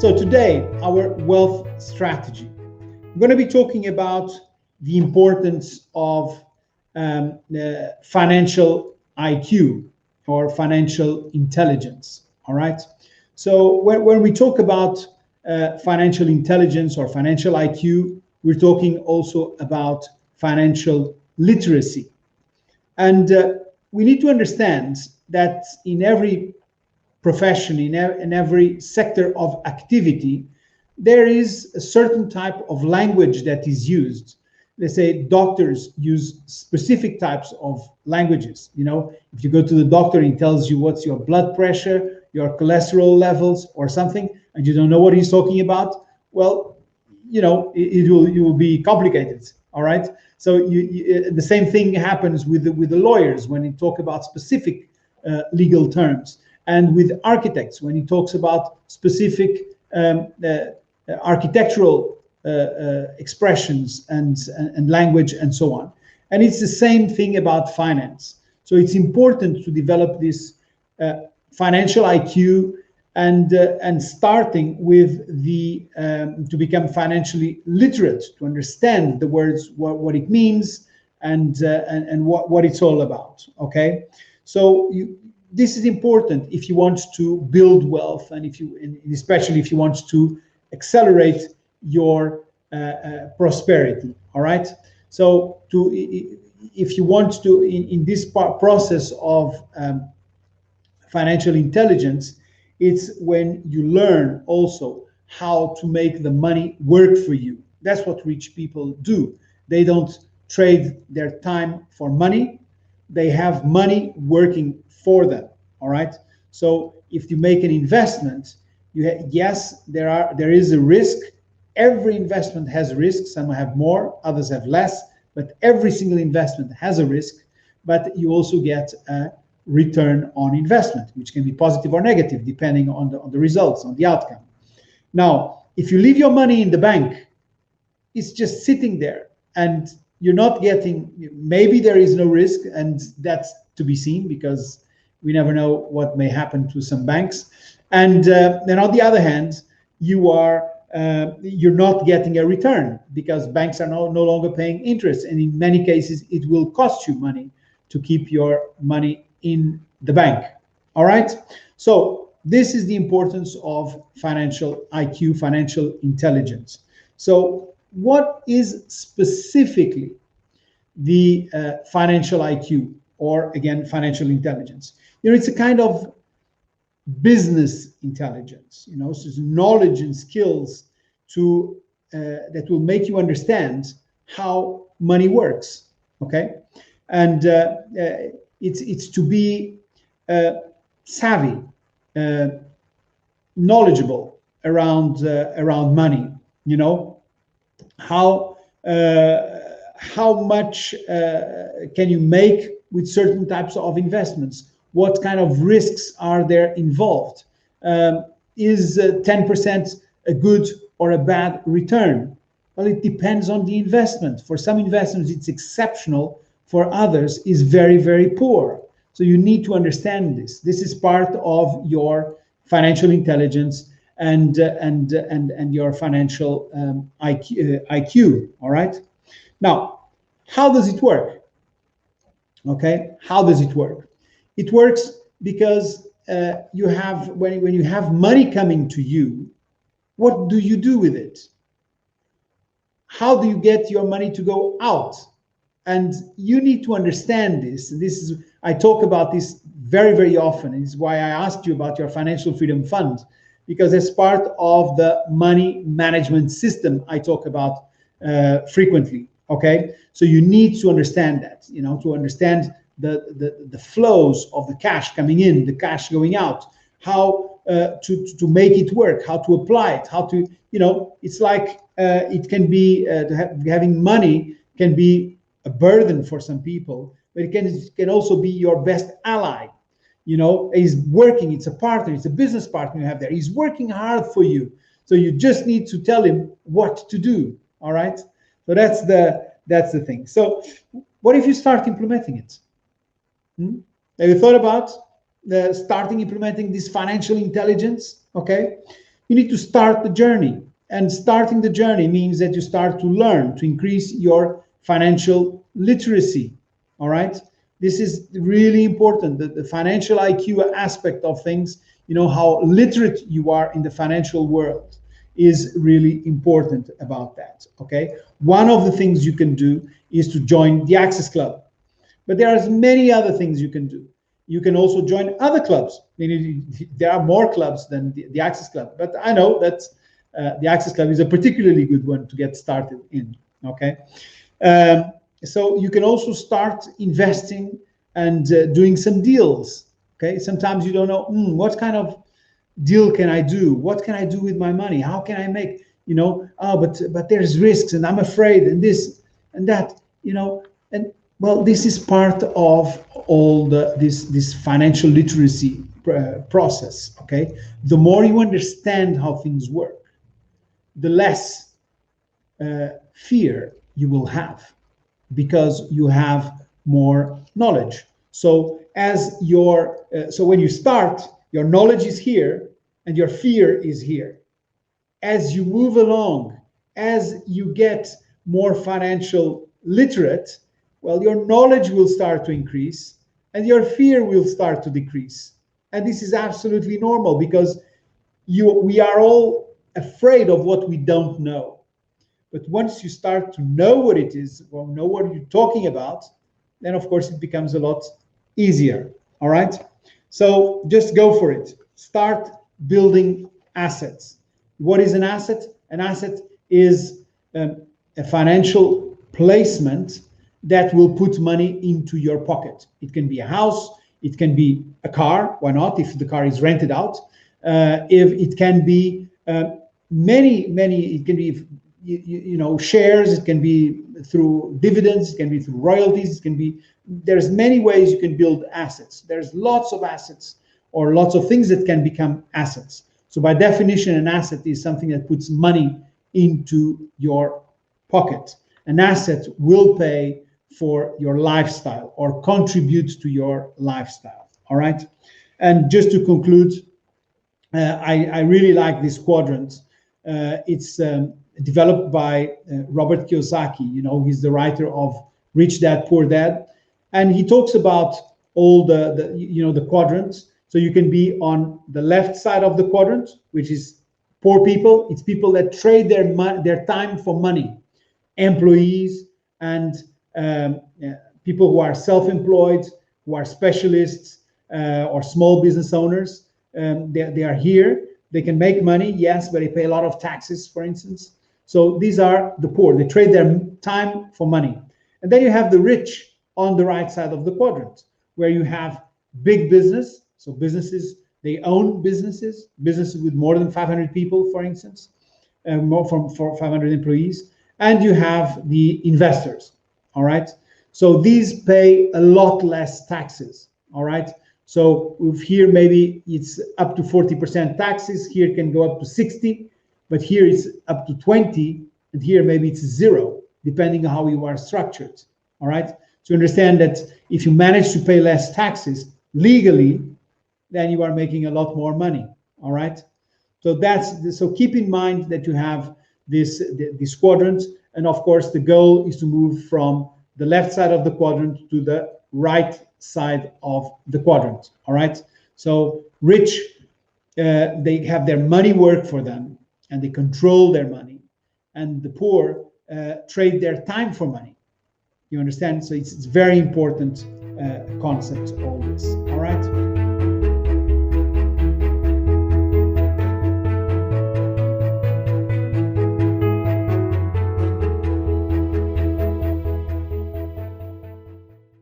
So today, our wealth strategy. We're going to be talking about the importance of financial IQ or financial intelligence. All right. So when we talk about financial intelligence or financial IQ, we're talking also about financial literacy. And we need to understand that in every profession, in every sector of activity, there is a certain type of language that is used. Let's say doctors use specific types of languages. You know, if you go to the doctor, he tells you what's your blood pressure, your cholesterol levels or something, and you don't know what he's talking about, well, you know, it will be complicated. All right. So the same thing happens with the lawyers when you talk about specific legal terms, and with architects when he talks about specific architectural expressions and language and so on. And it's the same thing about finance. So it's important to develop this financial IQ and starting with the to become financially literate, to understand the words, what it means, and what it's all about. Okay, so this is important if you want to build wealth, and especially if you want to accelerate your prosperity. All right. So if you want to in this process of financial intelligence, it's when you learn also how to make the money work for you. That's what rich people do. They don't trade their time for money. They have money working for them. All right. So if you make an investment, yes, there is a risk. Every investment has risks. Some have more, others have less, but every single investment has a risk. But you also get a return on investment, which can be positive or negative depending on the results, on the outcome. Now, if you leave your money in the bank, it's just sitting there and you're not getting, maybe there is no risk, and that's to be seen because we never know what may happen to some banks. And then on the other hand, you're not getting a return because banks are no longer paying interest, and in many cases it will cost you money to keep your money in the bank. All right. So this is the importance of financial IQ, financial intelligence. So what is specifically the financial IQ, or again, financial intelligence? You know, it's a kind of business intelligence, you know, so it's knowledge and skills that will make you understand how money works. Okay. And it's to be savvy, knowledgeable around money. You know, how much can you make with certain types of investments? What kind of risks are there involved? Is 10% a good or a bad return? Well, it depends on the investment. For some investments, it's exceptional. For others, is very, very poor. So you need to understand this. This is part of your financial intelligence and your financial IQ. All right. Now, how does it work? Okay, how does it work? It works because you have when you have money coming to you, what do you do with it? How do you get your money to go out? And you need to understand this. This is, I talk about this very, very often. It's why I asked you about your Financial Freedom Fund, because as part of the money management system I talk about frequently. Okay, so you need to understand that, you know, to understand the flows of the cash coming in, the cash going out, how to make it work, how to apply it, how to, you know, it's like it can be having money can be a burden for some people, but it can also be your best ally. You know, he's working, it's a partner, it's a business partner you have there. He's working hard for you. So you just need to tell him what to do. All right. So that's the thing. So what if you start implementing it? Have you thought about starting implementing this financial intelligence? Okay. you need to start the journey. And starting the journey means that you start to learn, to increase your financial literacy. All right. This is really important, the financial IQ aspect of things, how literate you are in the financial world is really important about that. Okay. One of the things you can do is to join the Access Club, but there are many other things you can do. You can also join other clubs. There are more clubs than the Access Club, but I know that the Access Club is a particularly good one to get started in. Okay. So you can also start investing and doing some deals. Okay. Sometimes you don't know what kind of deal can I do? What can I do with my money? How can I make, but there's risks and I'm afraid and this and that, and well, this is part of all this financial literacy process. Okay. The more you understand how things work, the less fear you will have, because you have more knowledge. So so when you start, your knowledge is here and your fear is here. As you move along, as you get more financial literate, well, your knowledge will start to increase and your fear will start to decrease. And this is absolutely normal, because we are all afraid of what we don't know. But once you start to know what it is, or know what you're talking about, then of course it becomes a lot easier. All right. So just go for it. Start building assets. What is an asset? An asset is a financial placement that will put money into your pocket. It can be a house, it can be a car. Why not? If the car is rented out, if it can be many, it can be shares, it can be through dividends, it can be through royalties, there's many ways you can build assets. There's lots of assets or lots of things that can become assets. So by definition, an asset is something that puts money into your pocket. An asset will pay for your lifestyle or contribute to your lifestyle. All right. And just to conclude, I really like this quadrant. It's developed by Robert Kiyosaki. He's the writer of Rich Dad, Poor Dad. And he talks about all the quadrants. So you can be on the left side of the quadrant, which is poor people. It's people that trade their time for money, employees and people who are self-employed, who are specialists or small business owners. They are here. They can make money, yes, but they pay a lot of taxes, for instance. So these are the poor. They trade their time for money. And then you have the rich on the right side of the quadrant, where you have big business. So businesses, they own businesses with more than 500 people, for instance, more from 500 employees. And you have the investors, all right? So these pay a lot less taxes, all right? So if here maybe it's up to 40% taxes, here can go up to 60, but here it's up to 20, and here maybe it's 0, depending on how you are structured, all right? So understand that if you manage to pay less taxes legally, then you are making a lot more money, all right? So keep in mind that you have this quadrant, and of course the goal is to move from the left side of the quadrant to the right side of the quadrant, all right? So rich, they have their money work for them and they control their money, and the poor trade their time for money. You understand? So it's very important concept, all this, all right?